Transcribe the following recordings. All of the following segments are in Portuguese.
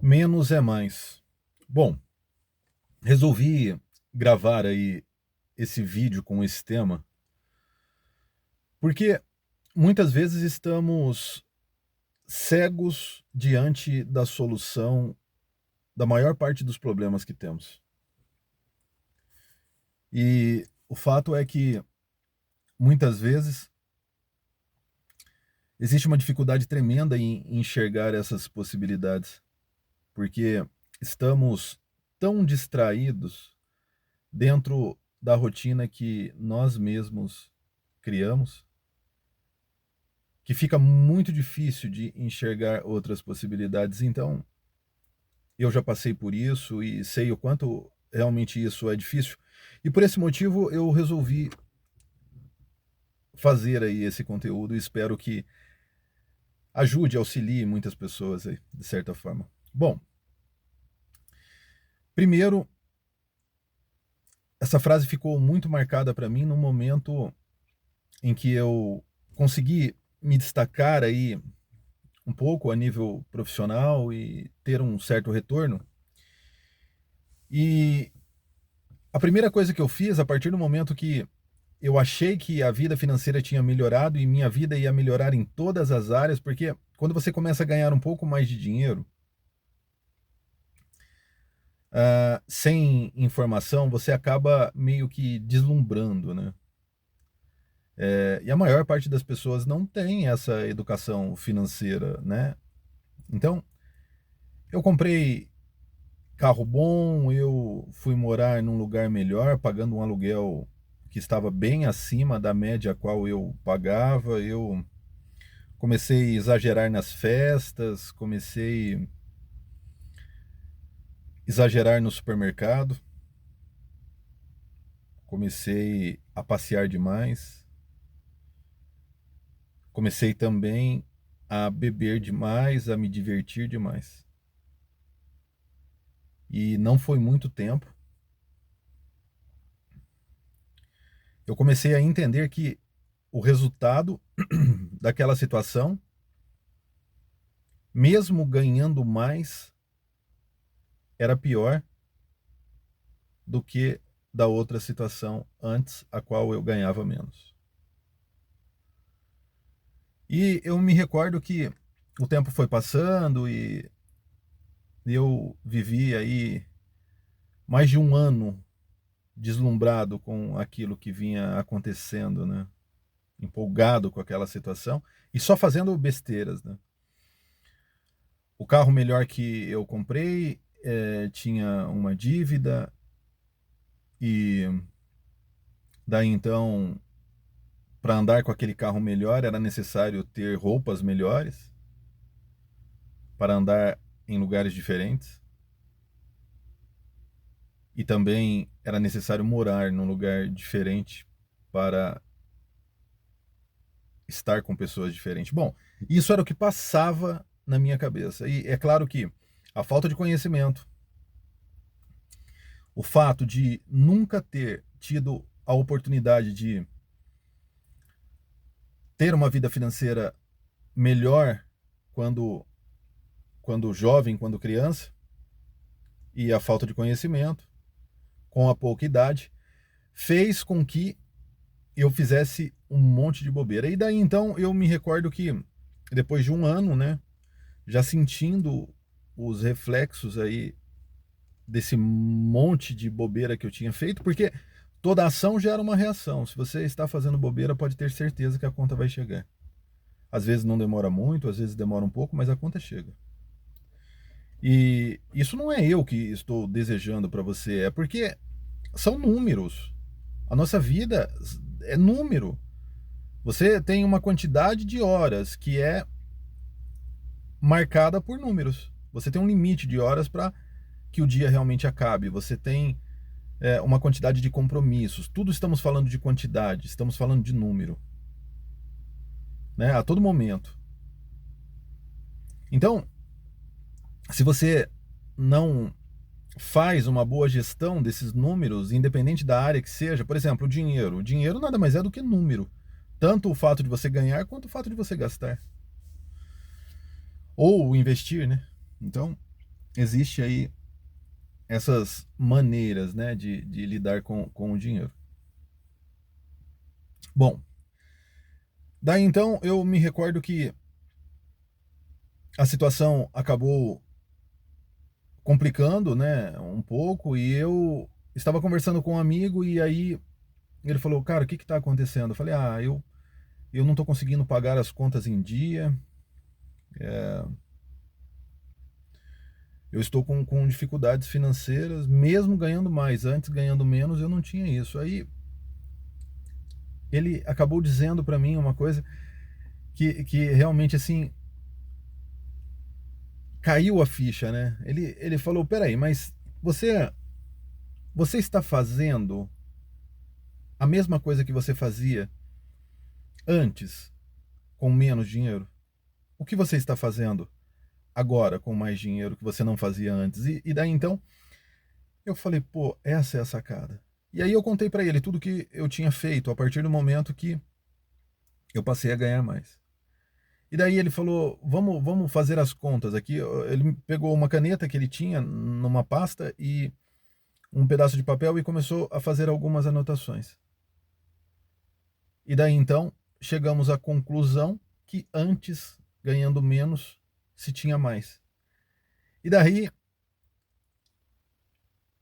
Menos é mais. Bom, resolvi gravar aí esse vídeo com esse tema, porque muitas vezes estamos cegos diante da solução da maior parte dos problemas que temos. E o fato é que muitas vezes existe uma dificuldade tremenda em enxergar essas possibilidades, porque estamos tão distraídos dentro da rotina que nós mesmos criamos, que fica muito difícil de enxergar outras possibilidades. Então, eu já passei por isso e sei o quanto realmente isso é difícil. E por esse motivo eu resolvi fazer aí esse conteúdo e espero que ajude, auxilie muitas pessoas aí, de certa forma. Bom, primeiro, essa frase ficou muito marcada para mim no momento em que eu consegui me destacar aí um pouco a nível profissional e ter um certo retorno. E a primeira coisa que eu fiz, a partir do momento que eu achei que a vida financeira tinha melhorado e minha vida ia melhorar em todas as áreas, porque quando você começa a ganhar um pouco mais de dinheiro, sem informação, você acaba meio que deslumbrando, né? E a maior parte das pessoas não tem essa educação financeira, né? Então, eu comprei carro bom, eu fui morar num lugar melhor, pagando um aluguel que estava bem acima da média a qual eu pagava. Eu comecei a exagerar nas festas, comecei a exagerar no supermercado, comecei a passear demais, comecei também a beber demais, a me divertir demais. E não foi muito tempo. Eu comecei a entender que o resultado daquela situação, mesmo ganhando mais, era pior do que da outra situação antes, a qual eu ganhava menos. E eu me recordo que o tempo foi passando e eu vivi aí mais de um ano deslumbrado com aquilo que vinha acontecendo, né? Empolgado com aquela situação e só fazendo besteiras, né? O carro melhor que eu comprei tinha uma dívida e daí então, para andar com aquele carro melhor era necessário ter roupas melhores para andar em lugares diferentes. E também era necessário morar num lugar diferente para estar com pessoas diferentes. Bom, isso era o que passava na minha cabeça. E é claro que a falta de conhecimento, o fato de nunca ter tido a oportunidade de ter uma vida financeira melhor quando, quando jovem, quando criança, e a falta de conhecimento, com a pouca idade, fez com que eu fizesse um monte de bobeira. E daí então eu me recordo que depois de um ano, né, já sentindo os reflexos aí desse monte de bobeira que eu tinha feito, porque toda ação gera uma reação. Se você está fazendo bobeira, pode ter certeza que a conta vai chegar. Às vezes não demora muito, às vezes demora um pouco, mas a conta chega. E isso não é eu que estou desejando para você, é porque são números. A nossa vida é número. Você tem uma quantidade de horas que é marcada por números. Você tem um limite de horas para que o dia realmente acabe. Você tem uma quantidade de compromissos. Tudo estamos falando de quantidade, estamos falando de número, né? A todo momento. Então, se você não faz uma boa gestão desses números, independente da área que seja, por exemplo, o dinheiro. O dinheiro nada mais é do que número. Tanto o fato de você ganhar quanto o fato de você gastar. Ou investir, né? Então, existe aí essas maneiras, né, de lidar com o dinheiro. Bom, daí então eu me recordo que a situação acabou complicando, né, um pouco, e eu estava conversando com um amigo e aí ele falou, cara, o que está acontecendo? Eu falei, eu não estou conseguindo pagar as contas em dia, eu estou com dificuldades financeiras, mesmo ganhando mais. Antes, ganhando menos, eu não tinha isso. Aí ele acabou dizendo para mim uma coisa que realmente assim caiu a ficha, né? Ele falou, peraí, mas você está fazendo a mesma coisa que você fazia antes com menos dinheiro? O que você está fazendo agora com mais dinheiro que você não fazia antes? E daí então eu falei, pô, essa é a sacada. E aí eu contei para ele tudo que eu tinha feito a partir do momento que eu passei a ganhar mais. E daí ele falou, vamos fazer as contas aqui. Ele pegou uma caneta que ele tinha numa pasta e um pedaço de papel e começou a fazer algumas anotações. E daí então chegamos à conclusão que antes, ganhando menos, se tinha mais. E daí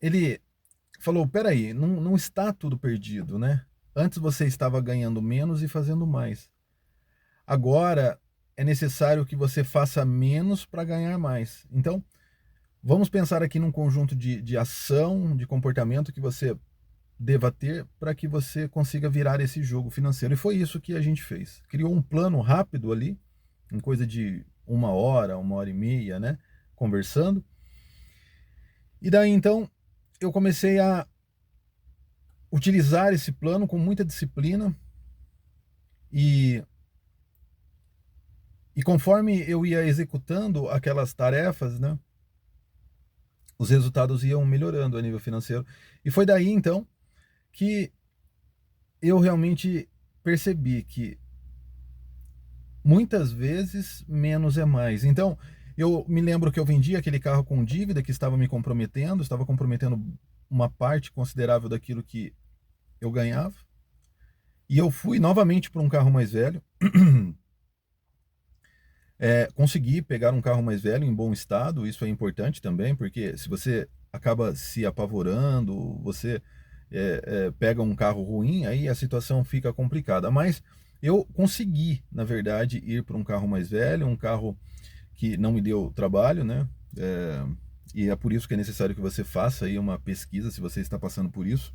ele falou, peraí, não está tudo perdido, né? Antes você estava ganhando menos e fazendo mais. Agora é necessário que você faça menos para ganhar mais. Então, vamos pensar aqui num conjunto de ação, de comportamento que você deva ter para que você consiga virar esse jogo financeiro. E foi isso que a gente fez. Criou um plano rápido ali, em coisa de 1 hora, 1 hora e meia, né? Conversando. E daí então eu comecei a utilizar esse plano com muita disciplina e, e conforme eu ia executando aquelas tarefas, né? Os resultados iam melhorando a nível financeiro. E foi daí então que eu realmente percebi que muitas vezes menos é mais. Então, eu me lembro que eu vendi aquele carro com dívida que estava comprometendo uma parte considerável daquilo que eu ganhava. E eu fui novamente para um carro mais velho. Consegui pegar um carro mais velho em bom estado, isso é importante também, porque se você acaba se apavorando, você pega um carro ruim, aí a situação fica complicada. Mas eu consegui, na verdade, ir para um carro mais velho, um carro que não me deu trabalho, né? E é por isso que é necessário que você faça aí uma pesquisa se você está passando por isso.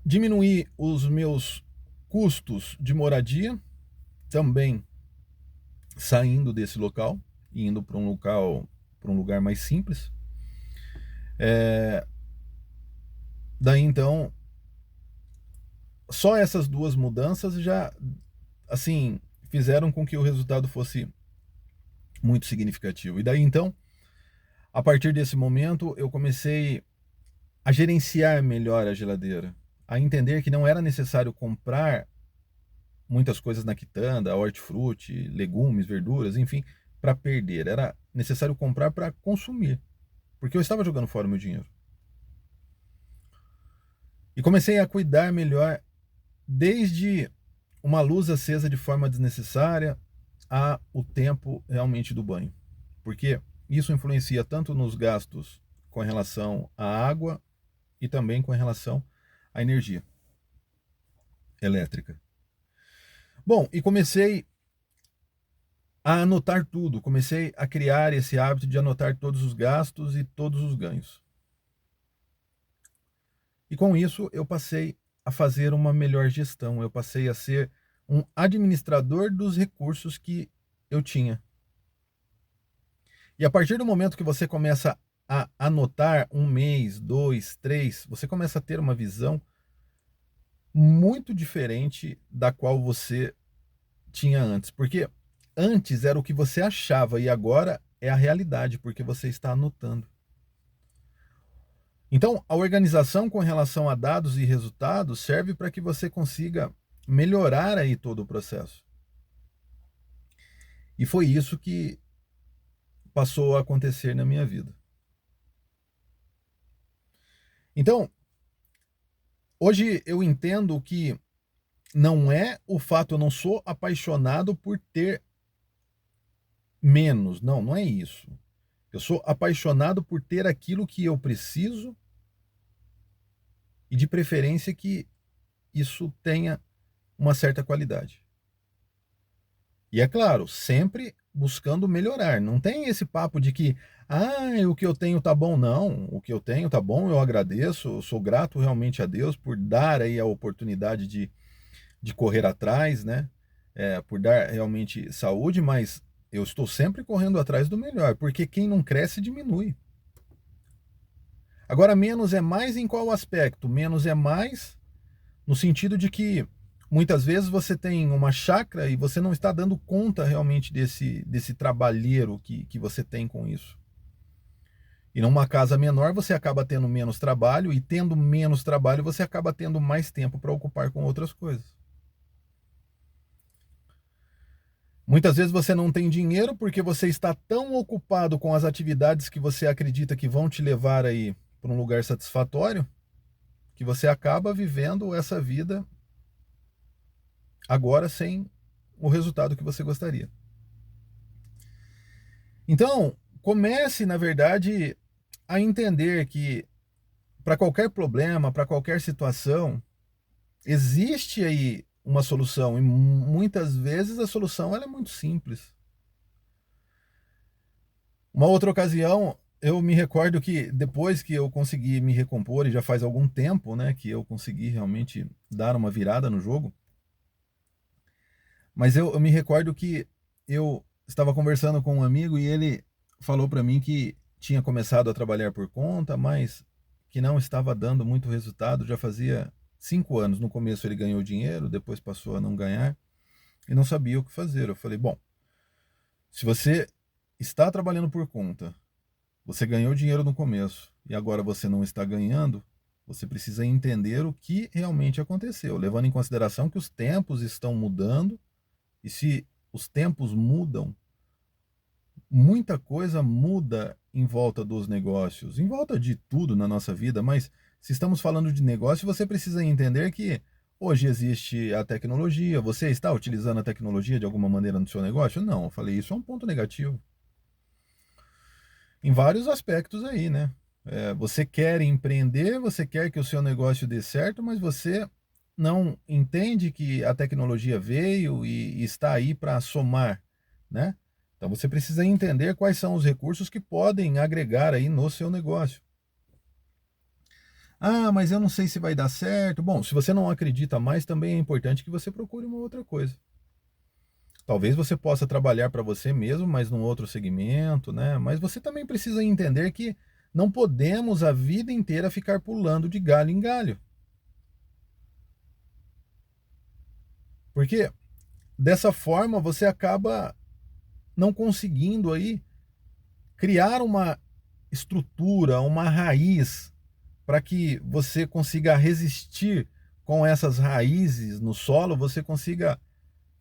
Diminuir os meus custos de moradia, também saindo desse local e indo para um lugar mais simples. Daí então, só essas duas mudanças já, assim, fizeram com que o resultado fosse muito significativo. E daí então, a partir desse momento, eu comecei a gerenciar melhor a geladeira, a entender que não era necessário comprar muitas coisas na quitanda, hortifruti, legumes, verduras, enfim, para perder. Era necessário comprar para consumir, porque eu estava jogando fora o meu dinheiro. E comecei a cuidar melhor, desde uma luz acesa de forma desnecessária a o tempo realmente do banho. Porque isso influencia tanto nos gastos com relação à água e também com relação à energia elétrica. Bom, e comecei a anotar tudo, comecei a criar esse hábito de anotar todos os gastos e todos os ganhos. E com isso eu passei a fazer uma melhor gestão, eu passei a ser um administrador dos recursos que eu tinha. E a partir do momento que você começa a anotar 1 mês, 2, 3, você começa a ter uma visão muito diferente da qual você tinha antes. Porque antes era o que você achava e agora é a realidade, porque você está anotando. Então, a organização com relação a dados e resultados serve para que você consiga melhorar aí todo o processo. E foi isso que passou a acontecer na minha vida. Então, hoje eu entendo que não é o fato, eu não sou apaixonado por ter menos, não, não é isso. Eu sou apaixonado por ter aquilo que eu preciso e de preferência que isso tenha uma certa qualidade. E é claro, sempre buscando melhorar. Não tem esse papo de que, o que eu tenho tá bom. Não, o que eu tenho tá bom, eu agradeço, eu sou grato realmente a Deus por dar aí a oportunidade de correr atrás, né? Por dar realmente saúde, mas eu estou sempre correndo atrás do melhor, porque quem não cresce diminui. Agora, menos é mais em qual aspecto? Menos é mais no sentido de que muitas vezes você tem uma chácara e você não está dando conta realmente desse trabalheiro que você tem com isso. E numa casa menor você acaba tendo menos trabalho, e tendo menos trabalho você acaba tendo mais tempo para ocupar com outras coisas. Muitas vezes você não tem dinheiro porque você está tão ocupado com as atividades que você acredita que vão te levar aí para um lugar satisfatório, que você acaba vivendo essa vida agora sem o resultado que você gostaria. Então, comece, na verdade, a entender que para qualquer problema, para qualquer situação, existe aí uma solução, e muitas vezes a solução ela é muito simples. Uma outra ocasião, eu me recordo que depois que eu consegui me recompor, e já faz algum tempo, né, que eu consegui realmente dar uma virada no jogo, mas eu me recordo que eu estava conversando com um amigo e ele falou para mim que tinha começado a trabalhar por conta, mas que não estava dando muito resultado. Já fazia 5 anos. No começo ele ganhou dinheiro, depois passou a não ganhar e não sabia o que fazer. Eu falei, bom, se você está trabalhando por conta, você ganhou dinheiro no começo e agora você não está ganhando, você precisa entender o que realmente aconteceu, levando em consideração que os tempos estão mudando. E se os tempos mudam, muita coisa muda em volta dos negócios, em volta de tudo na nossa vida, mas se estamos falando de negócio, você precisa entender que hoje existe a tecnologia. Você está utilizando a tecnologia de alguma maneira no seu negócio? Não, eu falei, isso é um ponto negativo. Em vários aspectos aí, né? Você quer empreender, você quer que o seu negócio dê certo, mas você não entende que a tecnologia veio e está aí para somar, né? Então você precisa entender quais são os recursos que podem agregar aí no seu negócio. Mas eu não sei se vai dar certo. Bom, se você não acredita mais, também é importante que você procure uma outra coisa. Talvez você possa trabalhar para você mesmo, mas num outro segmento, né? Mas você também precisa entender que não podemos a vida inteira ficar pulando de galho em galho. Porque dessa forma você acaba não conseguindo aí criar uma estrutura, uma raiz para que você consiga resistir com essas raízes no solo, você consiga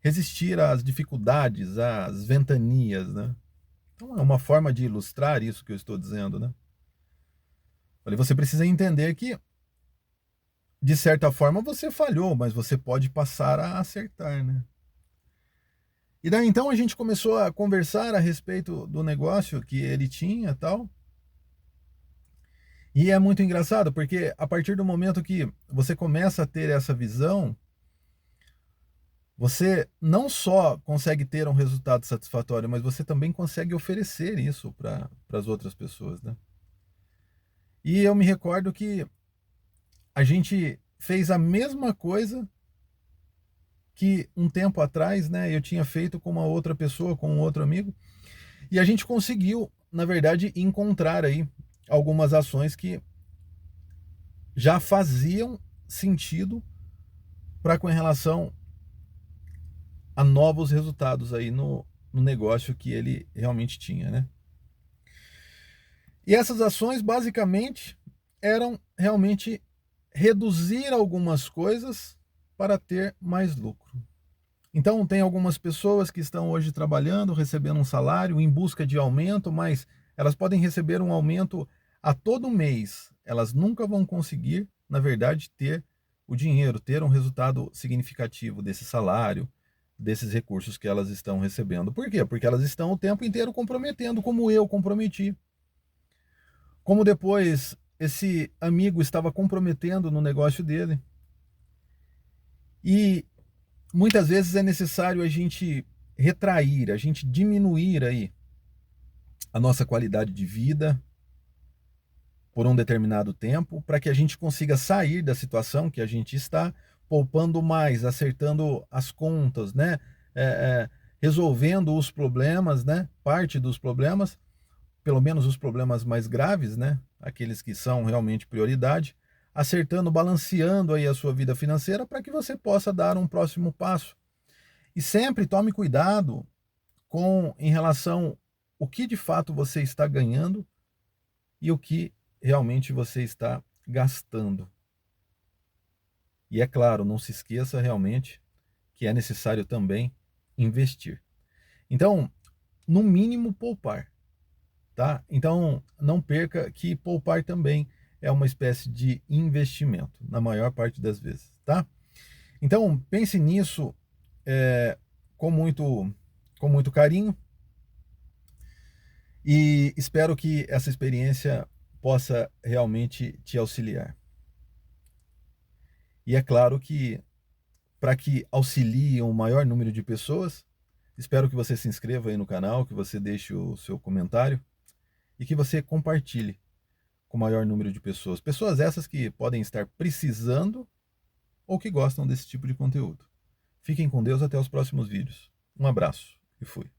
resistir às dificuldades, às ventanias, né? Então é uma forma de ilustrar isso que eu estou dizendo, né? Olha, você precisa entender que de certa forma você falhou, mas você pode passar a acertar, né? E daí então a gente começou a conversar a respeito do negócio que ele tinha, tal. E é muito engraçado porque a partir do momento que você começa a ter essa visão, você não só consegue ter um resultado satisfatório, mas você também consegue oferecer isso para as outras pessoas, né? E eu me recordo que a gente fez a mesma coisa que um tempo atrás, né, eu tinha feito com uma outra pessoa, com um outro amigo, e a gente conseguiu, na verdade, encontrar aí algumas ações que já faziam sentido para com relação a novos resultados aí no negócio que ele realmente tinha, né? E essas ações basicamente eram realmente reduzir algumas coisas para ter mais lucro. Então, tem algumas pessoas que estão hoje trabalhando, recebendo um salário em busca de aumento, mas elas podem receber um aumento a todo mês. Elas nunca vão conseguir, na verdade, ter o dinheiro, ter um resultado significativo desse salário, desses recursos que elas estão recebendo. Por quê? Porque elas estão o tempo inteiro comprometendo, como eu comprometi. Como depois esse amigo estava comprometendo no negócio dele. E muitas vezes é necessário a gente retrair, a gente diminuir aí a nossa qualidade de vida por um determinado tempo, para que a gente consiga sair da situação que a gente está, poupando mais, acertando as contas, né? Resolvendo os problemas, né? Parte dos problemas, pelo menos os problemas mais graves, né? Aqueles que são realmente prioridade, acertando, balanceando aí a sua vida financeira para que você possa dar um próximo passo. E sempre tome cuidado com em relação o que de fato você está ganhando e o que realmente você está gastando. E é claro, não se esqueça realmente que é necessário também investir. Então, no mínimo poupar, tá? Então, não perca que poupar também é uma espécie de investimento, na maior parte das vezes, tá? Então, pense nisso é, com muito carinho e espero que essa experiência possa realmente te auxiliar. E é claro que, para que auxilie um maior número de pessoas, espero que você se inscreva aí no canal, que você deixe o seu comentário e que você compartilhe com o maior número de pessoas. Pessoas essas que podem estar precisando ou que gostam desse tipo de conteúdo. Fiquem com Deus, até os próximos vídeos. Um abraço e fui.